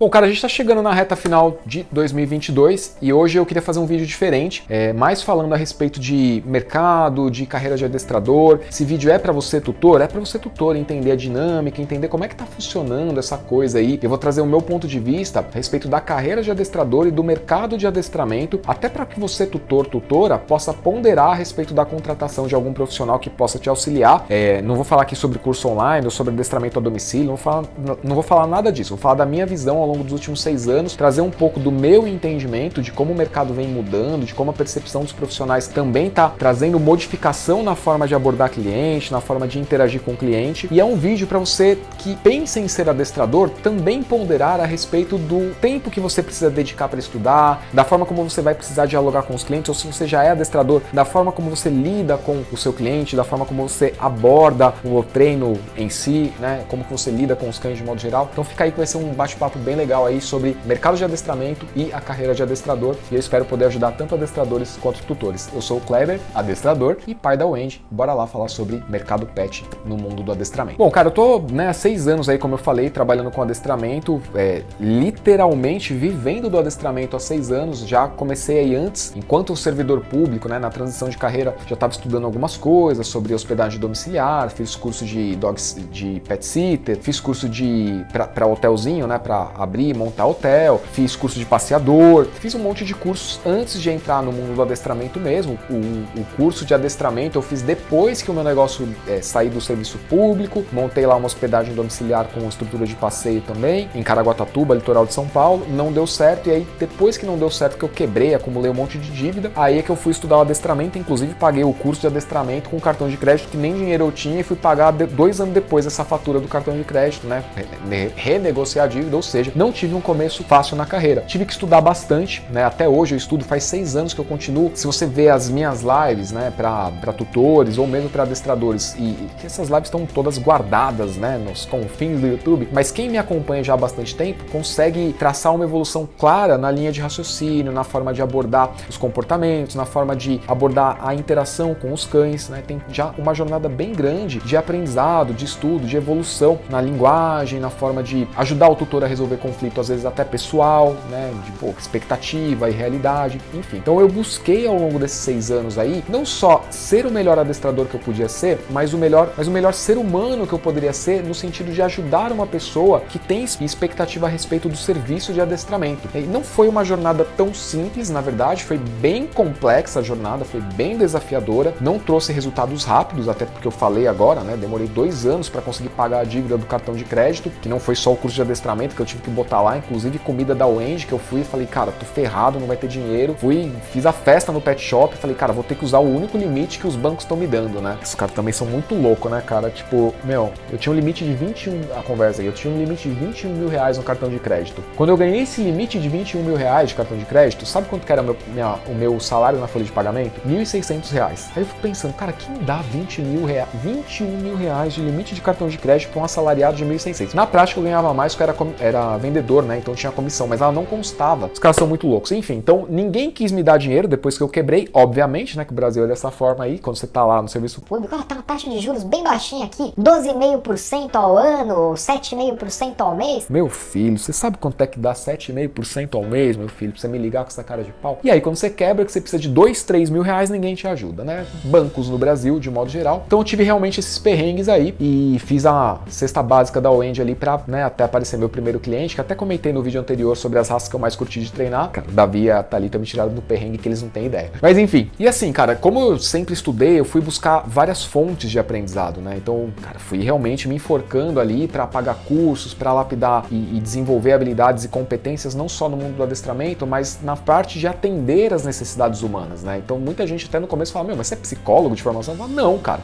Bom, cara, a gente tá chegando na reta final de 2022 e hoje eu queria fazer um vídeo diferente, mais falando a respeito de mercado, de carreira de adestrador. Esse vídeo é para você, tutor? É para você, tutor, entender a dinâmica, entender como é que tá funcionando essa coisa aí. Eu vou trazer o meu ponto de vista a respeito da carreira de adestrador e do mercado de adestramento, até para que você, tutor, tutora, possa ponderar a respeito da contratação de algum profissional que possa te auxiliar. Não vou falar aqui sobre curso online ou sobre adestramento a domicílio, não vou falar nada disso, vou falar da minha visão ao longo dos últimos 6 anos, trazer um pouco do meu entendimento de como o mercado vem mudando, de como a percepção dos profissionais também está trazendo modificação na forma de abordar cliente, na forma de interagir com o cliente. E é um vídeo para você que pensa em ser adestrador também ponderar a respeito do tempo que você precisa dedicar para estudar, da forma como você vai precisar dialogar com os clientes, ou se você já é adestrador, da forma como você lida com o seu cliente, da forma como você aborda o treino em si, né? Como que você lida com os cães de modo geral. Então fica aí que vai ser um bate-papo bem legal aí sobre mercado de adestramento e a carreira de adestrador, e eu espero poder ajudar tanto adestradores quanto tutores. Eu sou o Kleber, adestrador e pai da Wendy. Bora lá falar sobre mercado pet no mundo do adestramento. Bom, cara, eu tô há 6 anos aí, como eu falei, trabalhando com adestramento, literalmente vivendo do adestramento há 6 anos. Já comecei aí antes, enquanto servidor público, né, na transição de carreira, já estava estudando algumas coisas sobre hospedagem domiciliar, fiz curso de pet sitter, fiz curso para hotelzinho, né, para abrir, montar hotel, fiz curso de passeador, fiz um monte de cursos antes de entrar no mundo do adestramento mesmo. O curso de adestramento eu fiz depois que o meu negócio sair do serviço público, montei lá uma hospedagem domiciliar com estrutura de passeio também, em Caraguatatuba, litoral de São Paulo, não deu certo, e aí depois que não deu certo, que eu quebrei, acumulei um monte de dívida, aí é que eu fui estudar o adestramento, inclusive paguei o curso de adestramento com cartão de crédito, que nem dinheiro eu tinha, e fui pagar 2 anos depois essa fatura do cartão de crédito, né, renegociar a dívida, ou seja, não tive um começo fácil na carreira. Tive que estudar bastante, né? Até hoje eu estudo, faz 6 anos que eu continuo. Se você vê as minhas lives, né, para tutores ou mesmo para adestradores, e que essas lives estão todas guardadas, né, nos confins do YouTube, mas quem me acompanha já há bastante tempo consegue traçar uma evolução clara na linha de raciocínio, na forma de abordar os comportamentos, na forma de abordar a interação com os cães, né? Tem já uma jornada bem grande de aprendizado, de estudo, de evolução na linguagem, na forma de ajudar o tutor a resolver conflito, às vezes até pessoal, né, de expectativa e realidade, enfim. Então eu busquei ao longo desses 6 anos aí, não só ser o melhor adestrador que eu podia ser, mas o melhor ser humano que eu poderia ser, no sentido de ajudar uma pessoa que tem expectativa a respeito do serviço de adestramento. E não foi uma jornada tão simples, na verdade, foi bem complexa a jornada, foi bem desafiadora, não trouxe resultados rápidos, até porque eu falei agora, né, demorei 2 anos para conseguir pagar a dívida do cartão de crédito, que não foi só o curso de adestramento que eu tive que botar lá, inclusive comida da Wendy, que eu fui e falei, cara, tô ferrado, não vai ter dinheiro. Fiz a festa no pet shop, falei, cara, vou ter que usar o único limite que os bancos estão me dando, né? Esses caras também são muito loucos, né, cara? Tipo, eu tinha um limite de 21, a conversa aí, eu tinha um limite de 21 mil reais no cartão de crédito. Quando eu ganhei esse limite de 21 mil reais de cartão de crédito, sabe quanto que era o meu salário na folha de pagamento? R$1.600. Aí eu fico pensando, cara, quem dá 21 mil reais de limite de cartão de crédito para um assalariado de 1.600? Na prática eu ganhava mais porque era vendedor, né? Então tinha comissão, mas ela não constava. Os caras são muito loucos. Enfim, então ninguém quis me dar dinheiro depois que eu quebrei, obviamente, né? Que o Brasil é dessa forma aí, quando você tá lá no serviço público. Tá uma taxa de juros bem baixinha aqui, 12,5% ao ano, 7,5% ao mês. Meu filho, você sabe quanto é que dá 7,5% ao mês, meu filho, pra você me ligar com essa cara de pau? E aí, quando você quebra, que você precisa de 2, 3 mil reais, ninguém te ajuda, né? Bancos no Brasil, de modo geral. Então eu tive realmente esses perrengues aí e fiz a cesta básica da Wendy ali pra, né, até aparecer meu primeiro cliente, que até comentei no vídeo anterior sobre as raças que eu mais curti de treinar. Cara, o Davi e a Thalita me tiraram do perrengue que eles não têm ideia. Mas enfim, e assim, cara, como eu sempre estudei, eu fui buscar várias fontes de aprendizado, né? Então, cara, fui realmente me enforcando ali pra pagar cursos, pra lapidar e desenvolver habilidades e competências não só no mundo do adestramento, mas na parte de atender as necessidades humanas, né? Então, muita gente até no começo fala, mas você é psicólogo de formação? Eu falo, não, cara,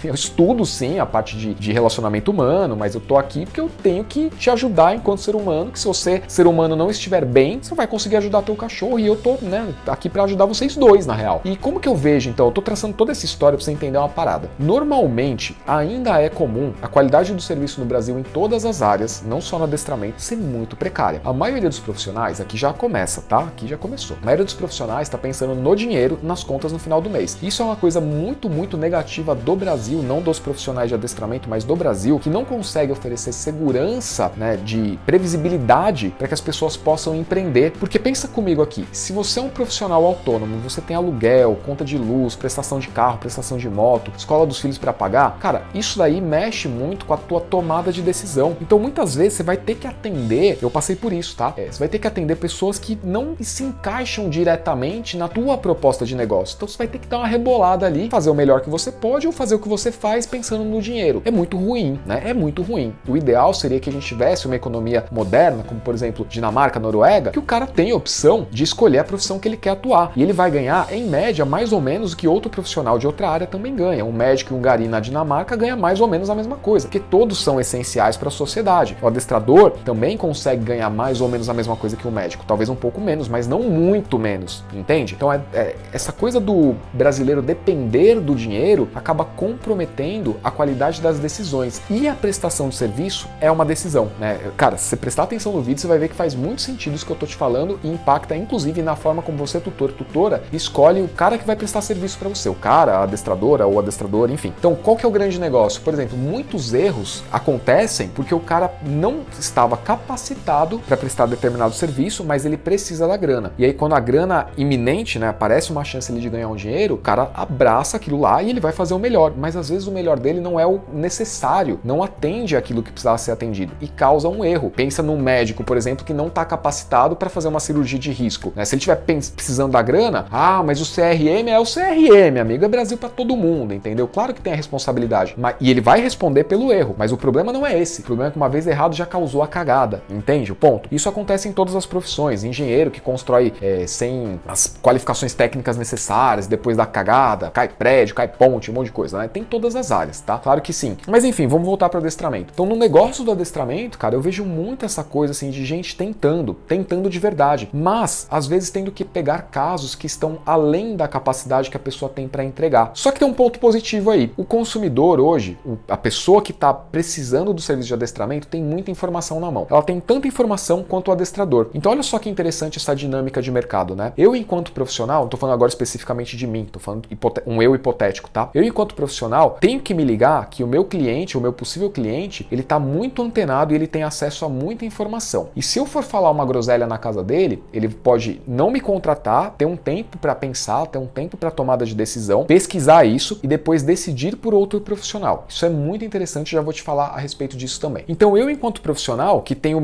eu estudo sim a parte de relacionamento humano, mas eu tô aqui porque eu tenho que te ajudar enquanto ser humano, que se você, ser humano, não estiver bem, você vai conseguir ajudar teu cachorro, e eu tô, né, aqui pra ajudar vocês dois, na real. E como que eu vejo, então? Eu tô traçando toda essa história pra você entender uma parada. Normalmente, ainda é comum a qualidade do serviço no Brasil em todas as áreas, não só no adestramento, ser muito precária. A maioria dos profissionais, aqui já começa, tá? Aqui já começou. A maioria dos profissionais tá pensando no dinheiro, nas contas no final do mês. Isso é uma coisa muito, muito negativa do Brasil, não dos profissionais de adestramento, mas do Brasil, que não consegue oferecer segurança, né, de previsibilidade visibilidade para que as pessoas possam empreender. Porque pensa comigo aqui, se você é um profissional autônomo, você tem aluguel, conta de luz, prestação de carro, prestação de moto, escola dos filhos para pagar, cara, isso daí mexe muito com a tua tomada de decisão. Então muitas vezes você vai ter que atender, eu passei por isso, tá? Você vai ter que atender pessoas que não se encaixam diretamente na tua proposta de negócio. Então você vai ter que dar uma rebolada ali, fazer o melhor que você pode ou fazer o que você faz pensando no dinheiro. É muito ruim, né? É muito ruim. O ideal seria que a gente tivesse uma economia moderna, como por exemplo Dinamarca, Noruega, que o cara tem a opção de escolher a profissão que ele quer atuar. E ele vai ganhar, em média, mais ou menos o que outro profissional de outra área também ganha. Um médico e um gari na Dinamarca ganha mais ou menos a mesma coisa, porque todos são essenciais para a sociedade. O adestrador também consegue ganhar mais ou menos a mesma coisa que o médico, talvez um pouco menos, mas não muito menos, entende? Então essa coisa do brasileiro depender do dinheiro acaba comprometendo a qualidade das decisões. E a prestação de serviço é uma decisão, né? Cara, se você prestar atenção no vídeo, você vai ver que faz muito sentido isso que eu tô te falando e impacta inclusive na forma como você, tutora, escolhe o cara que vai prestar serviço para você, o cara, a adestradora ou adestrador, enfim. Então, qual que é o grande negócio? Por exemplo, muitos erros acontecem porque o cara não estava capacitado para prestar determinado serviço, mas ele precisa da grana. E aí, quando a grana iminente, né, aparece uma chance ali de ganhar um dinheiro, o cara abraça aquilo lá e ele vai fazer o melhor. Mas às vezes o melhor dele não é o necessário, não atende aquilo que precisava ser atendido e causa um erro. Pensa num médico, por exemplo, que não está capacitado para fazer uma cirurgia de risco, né? Se ele estiver precisando da grana, mas o CRM é o CRM, amigo, é Brasil para todo mundo, entendeu? Claro que tem a responsabilidade, e ele vai responder pelo erro, mas o problema não é esse. O problema é que uma vez errado já causou a cagada, entende o ponto? Isso acontece em todas as profissões. Engenheiro que constrói sem as qualificações técnicas necessárias, depois da cagada, cai prédio, cai ponte, um monte de coisa, né? Tem todas as áreas, tá? Claro que sim. Mas enfim, vamos voltar para o adestramento. Então, no negócio do adestramento, cara, eu vejo muito essa coisa assim de gente tentando de verdade, mas às vezes tendo que pegar casos que estão além da capacidade que a pessoa tem para entregar. Só que tem um ponto positivo aí. O consumidor hoje, a pessoa que está precisando do serviço de adestramento, tem muita informação na mão. Ela tem tanta informação quanto o adestrador. Então, olha só que interessante essa dinâmica de mercado, né? Eu, enquanto profissional, não tô falando agora especificamente de mim, tô falando um eu hipotético, tá? Eu, enquanto profissional, tenho que me ligar que o meu cliente, o meu possível cliente, ele tá muito antenado e ele tem acesso a muita informação. E se eu for falar uma groselha na casa dele, ele pode não me contratar, ter um tempo para pensar, ter um tempo para tomada de decisão, pesquisar isso e depois decidir por outro profissional. Isso é muito interessante, já vou te falar a respeito disso também. Então, eu, enquanto profissional, que tenho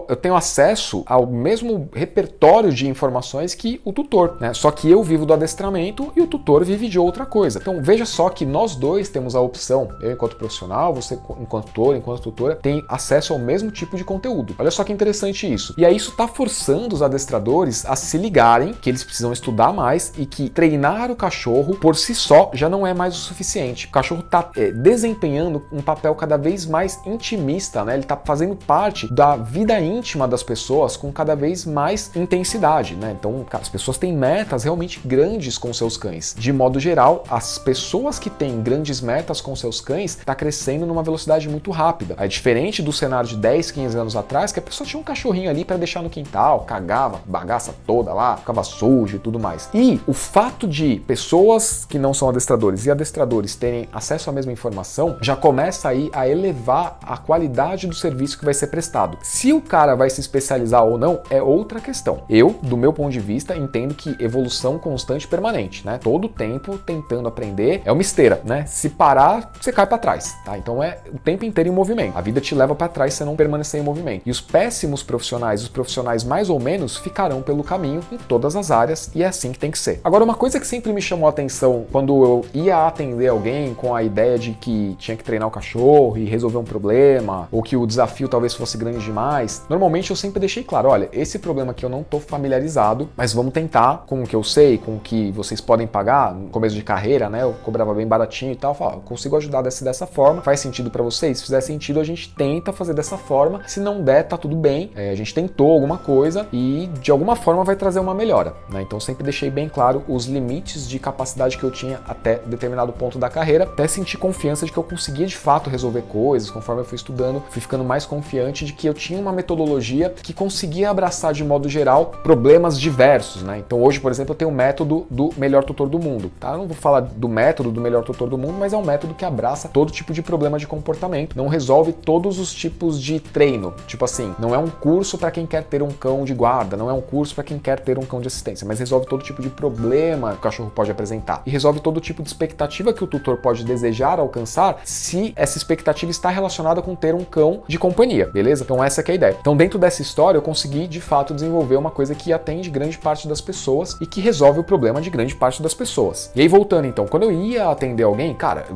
eu tenho acesso ao mesmo repertório de informações que o tutor, né? Só que eu vivo do adestramento e o tutor vive de outra coisa. Então, veja só que nós dois temos a opção, eu enquanto profissional, você enquanto tutor, enquanto tutora, tem acesso ao mesmo tipo de conteúdo. Olha só que interessante isso. E aí isso está forçando os adestradores a se ligarem que eles precisam estudar mais e que treinar o cachorro por si só já não é mais o suficiente. O cachorro está desempenhando um papel cada vez mais intimista, né? Ele está fazendo parte da vida íntima das pessoas com cada vez mais intensidade, né? Então, cara, as pessoas têm metas realmente grandes com seus cães. De modo geral, as pessoas que têm grandes metas com seus cães está crescendo numa velocidade muito rápida. É diferente do cenário de 10, 15 anos atrás, que a pessoa tinha um cachorrinho ali para deixar no quintal, cagava, bagaça toda lá, ficava sujo e tudo mais. E o fato de pessoas que não são adestradores e adestradores terem acesso à mesma informação já começa aí a elevar a qualidade do serviço que vai ser prestado. Se o cara vai se especializar ou não é outra questão. Eu, do meu ponto de vista, entendo que evolução constante e permanente, né? Todo tempo tentando aprender é uma esteira, né? Se parar, você cai para trás, tá? Então é o tempo inteiro em movimento. A vida te leva para trás se você não permanecer em movimento. E os péssimos profissionais, os profissionais mais ou menos, ficarão pelo caminho em todas as áreas e é assim que tem que ser. Agora, uma coisa que sempre me chamou a atenção quando eu ia atender alguém com a ideia de que tinha que treinar o cachorro e resolver um problema, ou que o desafio talvez fosse grande demais, normalmente eu sempre deixei claro, olha, esse problema aqui eu não tô familiarizado, mas vamos tentar com o que eu sei, com o que vocês podem pagar. No começo de carreira, né, eu cobrava bem baratinho e tal, eu falava, eu consigo ajudar dessa forma, faz sentido para vocês? Se fizer sentido, a gente tenta fazer dessa forma, se não der, tá tudo bem, a gente tentou alguma coisa e de alguma forma vai trazer uma melhora, né? Então sempre deixei bem claro os limites de capacidade que eu tinha até determinado ponto da carreira, até sentir confiança de que eu conseguia de fato resolver coisas. Conforme eu fui estudando, fui ficando mais confiante de que eu tinha uma metodologia que conseguia abraçar de modo geral problemas diversos, né? Então hoje, por exemplo, eu tenho o método do melhor tutor do mundo, tá? Eu não vou falar do método do melhor tutor do mundo, mas é um método que abraça todo tipo de problema de comportamento, não resolve todos os tipos de treino, Tipo assim, não é um curso para quem quer ter um cão de guarda, não é um curso para quem quer ter um cão de assistência, mas resolve todo tipo de problema que o cachorro pode apresentar. E resolve todo tipo de expectativa que o tutor pode desejar alcançar se essa expectativa está relacionada com ter um cão de companhia, beleza? Então essa que é a ideia. Então dentro dessa história eu consegui de fato desenvolver uma coisa que atende grande parte das pessoas e que resolve o problema de grande parte das pessoas. E aí voltando então, quando eu ia atender alguém, cara,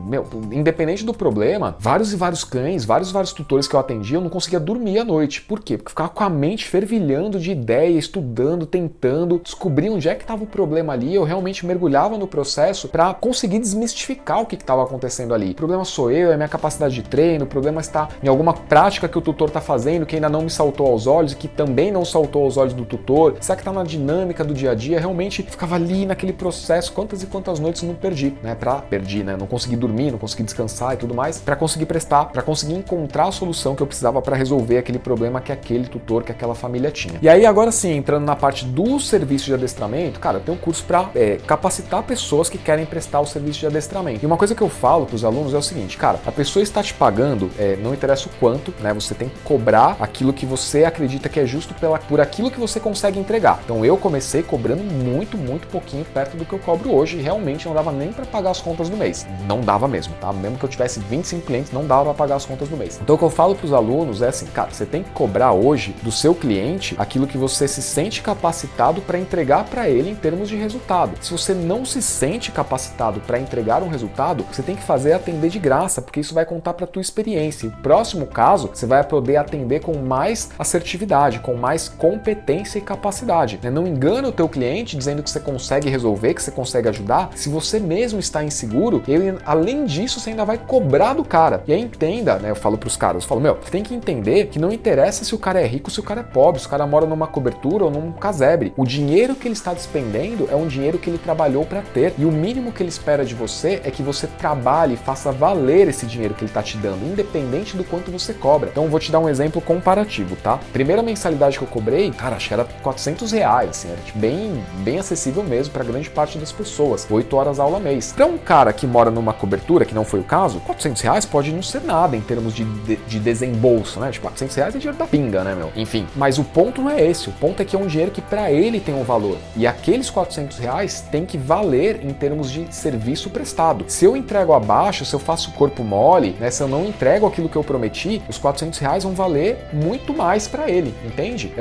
independente do problema, vários e vários cães, vários tutores que eu atendia, eu não conseguia dormir à noite. Por quê? Porque eu ficava com a mente fervilhando de ideia, estudando, tentando descobrir onde é que estava o problema ali. Eu realmente mergulhava no processo para conseguir desmistificar o que estava acontecendo ali. O problema sou eu, é minha capacidade de treino, o problema está em alguma prática que o tutor está fazendo que ainda não me saltou aos olhos e que também não saltou aos olhos do tutor. Será que está na dinâmica do dia a dia? Realmente ficava ali naquele processo, quantas e quantas noites não perdi, né? Não consegui dormir, não consegui descansar e tudo mais, para conseguir prestar, para conseguir encontrar a solução que eu precisava para resolver aquele problema que aquele tutor, que aquela família tinha. E aí agora sim, entrando na parte do serviço de adestramento, cara, eu tenho um curso para capacitar pessoas que querem prestar o serviço de adestramento. E uma coisa que eu falo para os alunos é o seguinte, cara, a pessoa está te pagando, não interessa o quanto, né? Você tem que cobrar aquilo que você acredita que é justo por aquilo que você consegue entregar. Então eu comecei cobrando muito pouquinho perto do que eu cobro hoje e realmente não dava nem para pagar as contas do mês. Não dava mesmo, tá? Mesmo que eu tivesse 25 clientes, não dava para pagar as contas do mês. Então o que eu falo para os alunos é assim, cara, você tem que cobrar hoje do seu cliente aquilo que você se sente capacitado para entregar para ele em termos de resultado. Se você não se sente capacitado para entregar um resultado, você tem que fazer atender de graça, porque isso vai contar para a tua experiência. E no próximo caso, você vai poder atender com mais assertividade, com mais competência e capacidade. Não engana o teu cliente dizendo que você consegue resolver, que você consegue ajudar, se você mesmo está inseguro, e além disso, você ainda vai cobrar do cara. E aí entenda, né? Eu falo para os caras, eu falo, você tem que entender que não interessa se o cara é rico, se o cara é pobre, se o cara mora numa cobertura ou num casebre. O dinheiro que ele está despendendo é um dinheiro que ele trabalhou para ter. E o mínimo que ele espera de você é que você trabalhe e faça valer esse dinheiro que ele está te dando, independente do quanto você cobra. Então eu vou te dar um exemplo comparativo, tá? Primeira mensalidade que eu cobrei, cara, acho que era R$400, assim, era tipo, bem acessível mesmo para grande parte das pessoas. 8 horas aula mês. Para um cara que mora numa cobertura, que não foi o caso, R$400 pode não ser nada em termos de desembolso, né? Tipo, R$400 é dinheiro da pinga, né, meu? Enfim, mas o ponto não é esse. O ponto é que é um dinheiro que para ele tem um valor. E aqueles R$400 tem que valer em termos de serviço prestado. Se eu entrego abaixo, se eu faço corpo mole, né? Se eu não entrego aquilo que eu prometi, os R$400 vão valer muito mais para ele, entende?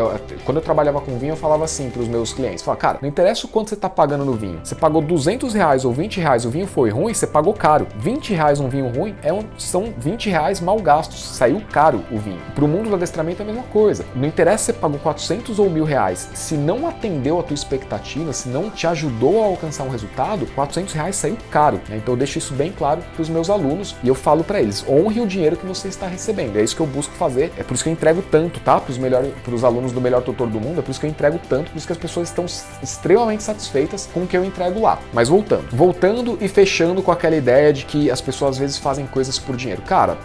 Quando eu trabalhava com vinho, eu falava assim para os meus clientes, falava, cara, não interessa o quanto você tá pagando no vinho. Você pagou R$200 ou R$20, o vinho foi ruim, você pagou caro. R$20 um vinho ruim são R$20 mal gastos, saiu caro o vinho. Pro mundo do adestramento é a mesma coisa. Não interessa se você pagou 400 ou R$1.000, se não atendeu a tua expectativa, se não te ajudou a alcançar um resultado, R$400 saiu caro, né? Então eu deixo isso bem claro para os meus alunos e eu falo para eles, honre o dinheiro que você está recebendo. É isso que eu busco fazer, é por isso que eu entrego tanto, tá? Para os alunos do melhor tutor do mundo, é por isso que eu entrego tanto, por isso que as pessoas estão extremamente satisfeitas com o que eu entrego lá. Mas voltando e fechando com aquela ideia de que as pessoas às vezes fazem coisas por dinheiro. Cara,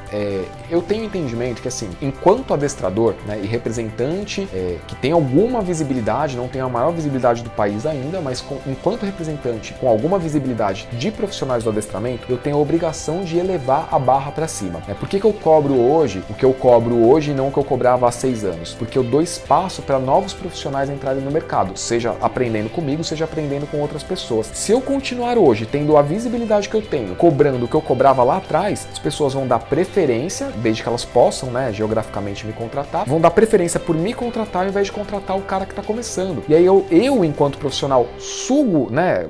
eu tenho entendimento que assim, enquanto adestrador, né, e representante que tem alguma visibilidade, não tem a maior visibilidade do país ainda, mas enquanto representante com alguma visibilidade de profissionais do adestramento, eu tenho a obrigação de elevar a barra para cima. Por que eu cobro hoje o que eu cobro hoje e não o que eu cobrava há 6 anos? Porque eu dou espaço para novos profissionais entrarem no mercado, seja aprendendo comigo, seja aprendendo com outras pessoas. Se eu continuar hoje tendo a visibilidade que eu tenho, cobrando o que eu cobrava lá atrás, as pessoas vão dar preferência, desde que elas possam, né, geograficamente me contratar, vão dar preferência por me contratar ao invés de contratar o cara que está começando. E aí eu enquanto profissional, sugo, né,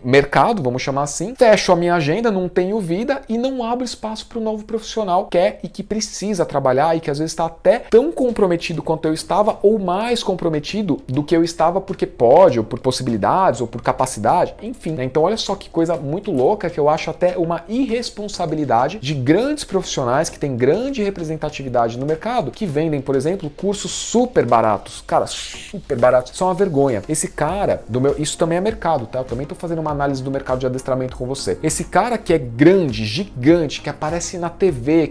mercado, vamos chamar assim, fecho a minha agenda, não tenho vida e não abro espaço para o novo profissional que quer e que precisa trabalhar e que às vezes está até tão comprometido quanto eu estava ou mais comprometido do que eu estava porque pode, ou por possibilidades, ou por capacidade, enfim, né? Então olha só que coisa muito louca que eu acho até uma irresponsabilidade de grandes profissionais que têm grande representatividade no mercado, que vendem, por exemplo, cursos super baratos. Cara, super baratos. Isso é uma vergonha. Esse cara, isso também é mercado, tá? Eu também tô fazendo uma análise do mercado de adestramento com você. Esse cara que é grande, gigante, que aparece na TV,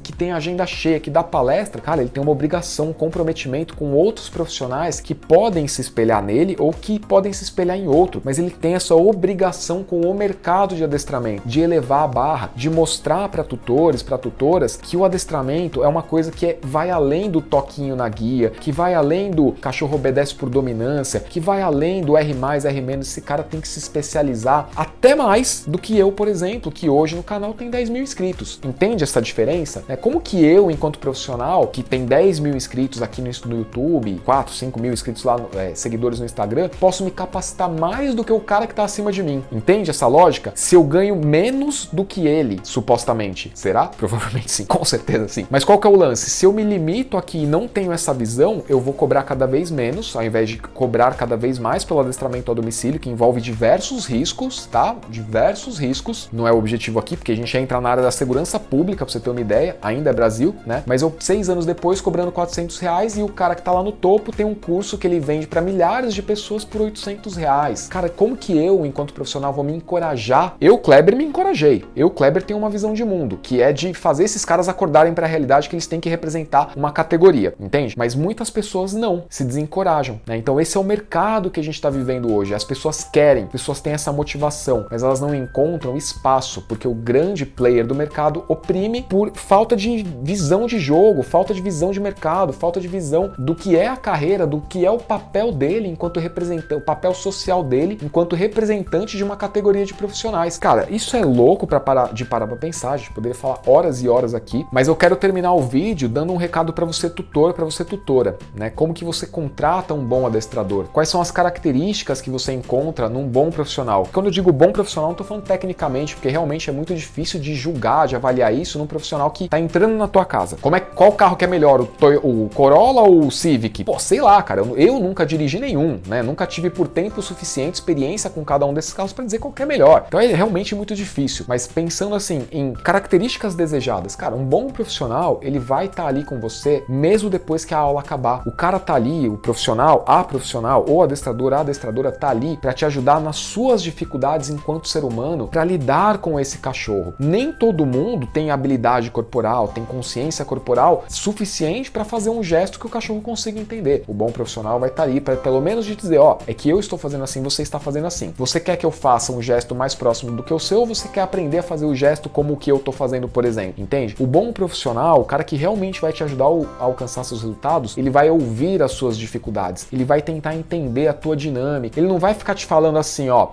que tem agenda cheia, que dá palestra, cara, ele tem uma obrigação, um comprometimento com outros profissionais que podem se espelhar nele ou que podem se espelhar em outro, mas ele tem essa obrigação com o mercado de adestramento, de elevar a barra, de mostrar para tutores, para tutoras, que o adestramento é uma coisa que é vai além do toquinho na guia, que vai além do cachorro obedece por dominância, que vai além do R+, R-. Esse cara tem que se especializar até mais do que eu, por exemplo, que hoje no canal tem 10 mil inscritos. Entende essa diferença? Como que eu, enquanto profissional, que tem 10 mil inscritos aqui no YouTube, 4, 5 mil inscritos lá, seguidores no Instagram, posso me capacitar mais do que o cara que está acima de mim? Entende essa lógica? Se eu ganho menos do que ele, supostamente, será? Provavelmente sim, com certeza sim. Mas qual que é o lance? Se eu me limito aqui e não tenho essa visão, eu vou cobrar cada vez menos, ao invés de cobrar cada vez mais pelo adestramento a domicílio, que envolve diversos riscos, tá? Diversos riscos. Não é o objetivo aqui, porque a gente entra na área da segurança pública, pra você ter uma ideia, ainda é Brasil, né? Mas eu, 6 anos depois, cobrando R$400 e o cara que tá lá no topo tem um curso que ele vende para milhares de pessoas por R$800. Cara, como que eu, enquanto profissional, vou me encorajar? Eu, Kleber, me encorajei. Eu, Kleber, tenho uma visão de mundo, que é de fazer esses caras acordarem para a realidade que eles têm que representar uma categoria, entende? Mas muitas pessoas não, se desencorajam, né? Então esse é o mercado que a gente está vivendo hoje. As pessoas querem, as pessoas têm essa motivação, mas elas não encontram espaço, porque o grande player do mercado oprime por falta de visão de jogo, falta de visão de mercado, falta de visão do que é a carreira, do que é o papel dele enquanto representante, o papel social dele enquanto representante de uma categoria de profissionais. Cara, isso é louco para parar pra pensar, a gente poderia falar horas e horas aqui, mas eu quero terminar o vídeo dando um recado para você tutor, para você tutora, né? Como que você contrata um bom adestrador? Quais são as características que você encontra num bom profissional? Quando eu digo bom profissional, não tô falando tecnicamente, porque realmente é muito difícil de julgar, de avaliar isso num profissional que tá entrando na tua casa. Qual carro que é melhor, o Corolla ou o Civic? Pô, sei lá, cara, eu nunca dirigi nenhum, né? Nunca tive por tempo suficiente experiência com cada um desses carros para dizer qual que é melhor. Então é realmente muito difícil, mas pensando assim em características desejadas, cara, um bom profissional, ele vai estar ali com você mesmo depois que a aula acabar. O cara tá ali, o profissional, a profissional, ou adestrador, a adestradora tá ali para te ajudar nas suas dificuldades enquanto ser humano, para lidar com esse cachorro. Nem todo mundo tem habilidade corporal, tem consciência corporal suficiente para fazer um gesto que o cachorro consiga entender. O bom profissional vai estar ali para pelo menos te dizer, ó, é que eu estou fazendo assim, você está fazendo assim. Você quer que eu faça um gesto mais próximo do que o seu, ou você quer aprender a fazer o gesto como o que eu estou fazendo, por exemplo? Entende? O bom profissional, o cara que realmente vai te ajudar a alcançar seus resultados, ele vai ouvir as suas dificuldades, ele vai tentar entender a tua dinâmica, ele não vai ficar te falando assim, ó,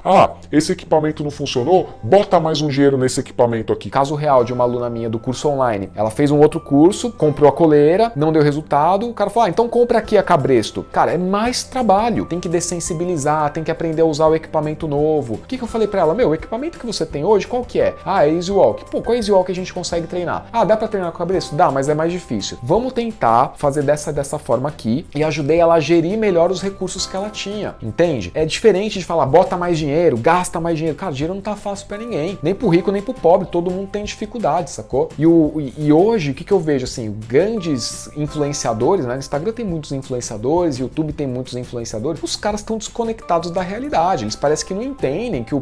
esse equipamento não funcionou, bota mais um dinheiro nesse equipamento aqui. Caso real de uma aluna minha do curso online, ela fez um outro curso, comprou a coleira, não deu resultado, o cara falou, então compra aqui a Cabresto. Cara, é mais trabalho, tem que dessensibilizar, tem que aprender a usar o equipamento novo. O que eu falei pra ela? Meu, o equipamento que você tem hoje, qual que é? É Easy Walk. Pô, qual é Easy Walk que a gente consegue treinar? Dá pra treinar com a Cabresto? Dá, mas é mais difícil. Vamos tentar fazer dessa forma aqui, e ajudei ela a gerir melhor os recursos que ela tinha, entende? É diferente de falar, bota mais dinheiro, gasta mais dinheiro. Cara, dinheiro não tá fácil pra ninguém, nem pro rico, nem pro pobre, todo mundo tem dificuldade, sacou? E hoje, o que eu vejo, assim, grandes influenciadores, né? No Instagram tem muitos influenciadores, YouTube tem muitos influenciadores, os caras estão desconectados da realidade, eles parecem que não entendem que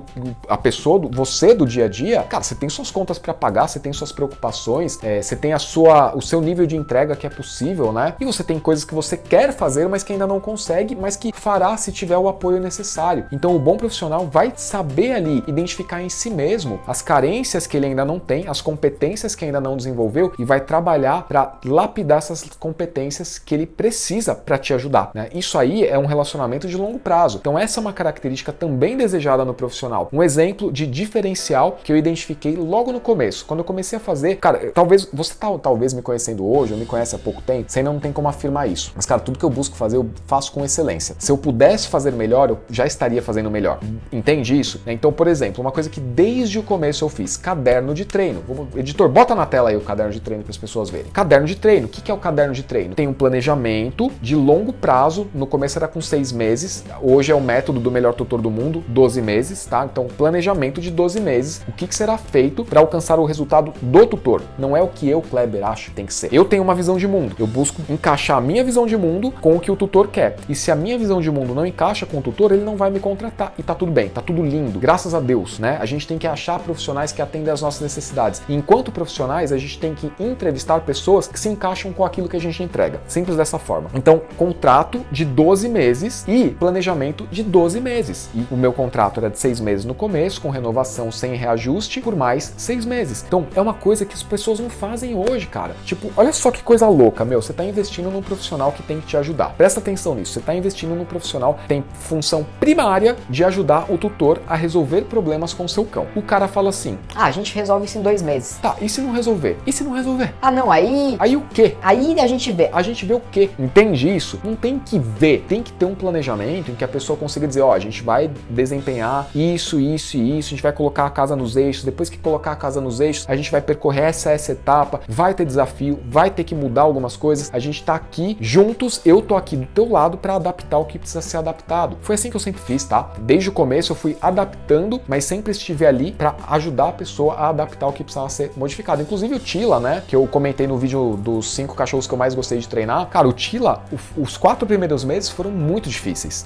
a pessoa, você do dia a dia, cara, você tem suas contas pra pagar, você tem suas preocupações, você tem o seu nível de entrega que é possível, né? E você tem coisas que você quer fazer, mas que ainda não consegue, mas que fará se tiver o apoio necessário. Então o bom profissional vai saber ali identificar em si mesmo as carências que ele ainda não tem, as competências que ainda não desenvolveu e vai trabalhar para lapidar essas competências que ele precisa para te ajudar, né? Isso aí é um relacionamento de longo prazo. Então essa é uma característica também desejada no profissional. Um exemplo de diferencial que eu identifiquei logo no começo. Quando eu comecei a fazer, cara, talvez você talvez me conhecendo hoje, ou me conhece há pouco tempo, você ainda não tem como afirmar isso. Mas, cara, tudo que eu busco fazer, eu faço com excelência. Se eu pudesse fazer melhor, eu já estaria fazendo melhor. Entende isso? Então, por exemplo, uma coisa que desde o começo eu fiz, caderno de treino. Editor, bota na tela aí o caderno de treino para as pessoas verem. Caderno de treino. O que é o caderno de treino? Tem um planejamento de longo prazo. No começo era com 6 meses. Hoje é o método do melhor tutor do mundo, 12 meses, tá? Então, planejamento de 12 meses. O que será feito para alcançar o resultado do tutor? Não é o que eu, Kleber, acho que tem que ser. Eu tenho uma visão de mundo. Eu busco encaixar a minha visão de mundo com o que o tutor quer. E se a minha visão de mundo não encaixa com o tutor, ele não vai me contratar. E tá tudo bem, tá tudo lindo. Graças a Deus, né? A gente tem que achar profissionais que atendem às nossas necessidades. E enquanto profissionais, a gente tem que entrevistar pessoas que se encaixam com aquilo que a gente entrega. Simples dessa forma. Então, contrato de 12 meses e planejamento de 12 meses. E o meu contrato era de 6 meses no começo, com renovação sem reajuste por mais 6 meses. Então, é uma coisa que as pessoas não fazem hoje, cara. Tipo, Olha só que coisa louca, meu, você está investindo num profissional que tem que te ajudar. Presta atenção nisso, você está investindo num profissional que tem função primária de ajudar o tutor a resolver problemas com o seu cão. O cara fala assim, Ah, a gente resolve isso em 2 meses. tá, e se não resolver? E se não resolver? Ah, não, aí Aí o quê? a gente vê. A gente vê o quê? Entende isso? Não tem que ver, tem que ter um planejamento em que a pessoa consiga dizer, ó, a gente vai desempenhar isso, isso e isso, a gente vai colocar a casa nos eixos, depois que colocar a casa nos eixos, a gente vai percorrer essa etapa, vai ter desafio, vai ter que mudar algumas coisas, a gente tá aqui juntos, eu tô aqui do teu lado para adaptar o que precisa ser adaptado. Foi assim que eu sempre fiz, tá? Desde o começo eu fui adaptando, mas sempre estive ali para ajudar a pessoa a adaptar o que precisava ser modificado. Inclusive o Tila, né, que eu comentei no vídeo dos 5 cachorros que eu mais gostei de treinar, cara, o Tila, os 4 primeiros meses foram muito difíceis,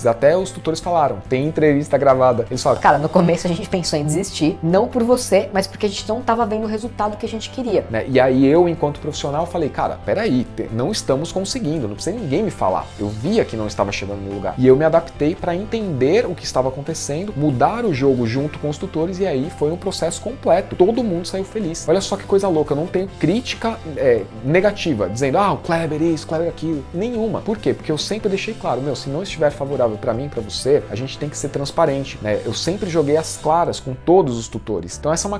até os tutores falaram, tem entrevista gravada, eles falaram, Cara, no começo a gente pensou em desistir, não por você, mas porque a gente não tava vendo o resultado que a gente queria. né? E aí eu, enquanto profissional, falei, cara, peraí, não estamos conseguindo, não precisa ninguém me falar. Eu via que não estava chegando no lugar. E eu me adaptei para entender o que estava acontecendo, mudar o jogo junto com os tutores, e aí foi um processo completo. Todo mundo saiu feliz. Olha só que coisa louca, eu não tenho crítica negativa, dizendo, o Kleber isso, o Kleber aquilo. Nenhuma. Por quê? Porque eu sempre deixei claro, meu, se não estiver favorável para mim, para você, a gente tem que ser transparente, né? Eu sempre joguei as claras com todos os tutores. Então essa é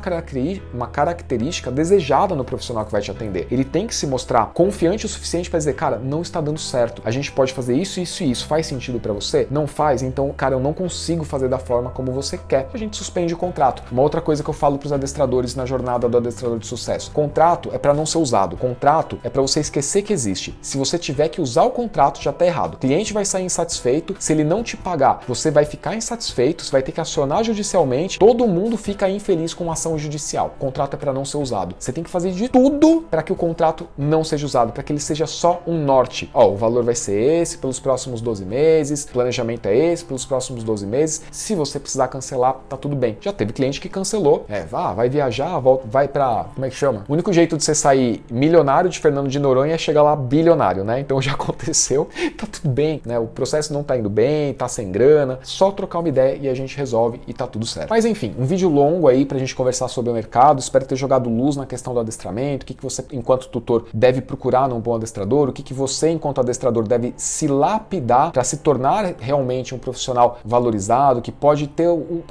uma característica desejada no profissional que vai te atender. Ele tem que se mostrar confiante o suficiente para dizer, cara, não está dando certo. A gente pode fazer isso, isso e isso. Faz sentido para você? Não faz? Então, cara, eu não consigo fazer da forma como você quer. A gente suspende o contrato. Uma outra coisa que eu falo para os adestradores na jornada do adestrador de sucesso. Contrato é para não ser usado. Contrato é para você esquecer que existe. Se você tiver que usar o contrato, já tá errado. O cliente vai sair insatisfeito. Se ele não te pagar, você vai ficar insatisfeito, você vai ter que acionar judicialmente. Todo mundo fica infeliz com uma ação judicial. O contrato é para não ser usado. Você tem que fazer de tudo para que o contrato não seja usado, para que ele seja só um norte. Ó, o valor vai ser esse pelos próximos 12 meses, o planejamento é esse pelos próximos 12 meses. Se você precisar cancelar, tá tudo bem. Já teve cliente que cancelou. Vai viajar, volta, vai pra... Como é que chama? O único jeito de você sair milionário de Fernando de Noronha é chegar lá bilionário, né? Então já aconteceu, tá tudo bem, né? O processo não tá indo bem, tá sem grana, só trocar uma ideia e a gente resolve e tá tudo certo. Mas enfim, um vídeo longo aí pra gente conversar sobre o mercado, espero ter jogado luz na questão do adestramento, o que você, enquanto tutor, deve procurar num bom adestrador, o que você, enquanto adestrador, deve se lapidar para se tornar realmente um profissional valorizado, que pode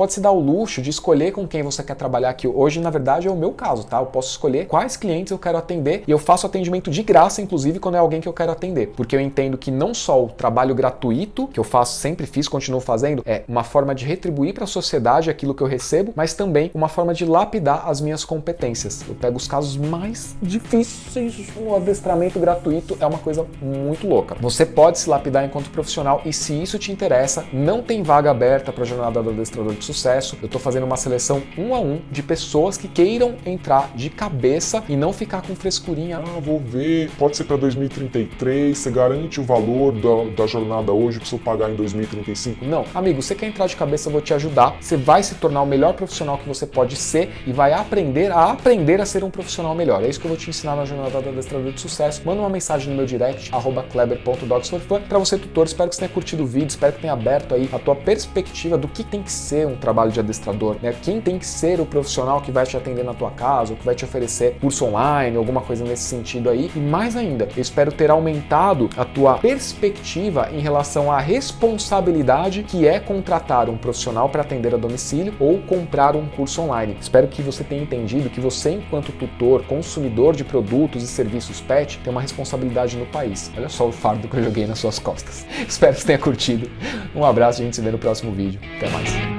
se dar o luxo de escolher com quem você quer trabalhar, que hoje, na verdade, é o meu caso, tá? Eu posso escolher quais clientes eu quero atender e eu faço atendimento de graça, inclusive, quando é alguém que eu quero atender, porque eu entendo que não só o trabalho gratuito, que eu faço, sempre fiz, continuo fazendo, é uma forma de retribuir para a sociedade aquilo que eu recebo, mas também uma forma de lapidar as minhas competências. Eu pego os casos mais difíceis, o adestramento gratuito é uma coisa muito louca. Você pode se lapidar enquanto profissional e se isso te interessa, não tem vaga aberta para a jornada do adestrador de sucesso. Eu estou fazendo uma seleção 1 a 1 de pessoas que queiram entrar de cabeça e não ficar com frescurinha. Vou ver, pode ser para 2033, você garante o valor da jornada hoje para eu pagar em 2035? Não, amigo, você quer entrar de cabeça, eu vou te ajudar. Você vai se tornar o melhor profissional que você pode ser e vai aprender a ser um profissional melhor. É isso que eu vou te ensinar na jornada do adestrador de sucesso. Manda uma mensagem no meu direct, @kleber.dogsforfun. Para você, tutor, espero que você tenha curtido o vídeo, espero que tenha aberto aí a tua perspectiva do que tem que ser um trabalho de adestrador, né? Quem tem que ser o profissional que vai te atender na tua casa, ou que vai te oferecer curso online, alguma coisa nesse sentido aí. E mais ainda, eu espero ter aumentado a tua perspectiva em relação à responsabilidade que é contratar um profissional para atender a domicílio ou comprar um curso online. Espero que você tenha entendido que você, enquanto tutor, consumidor de produtos e serviços pet, tem uma responsabilidade no país. Olha só o fardo que eu joguei nas suas costas. Espero que você tenha curtido. Um abraço, a gente se vê no próximo vídeo. Até mais.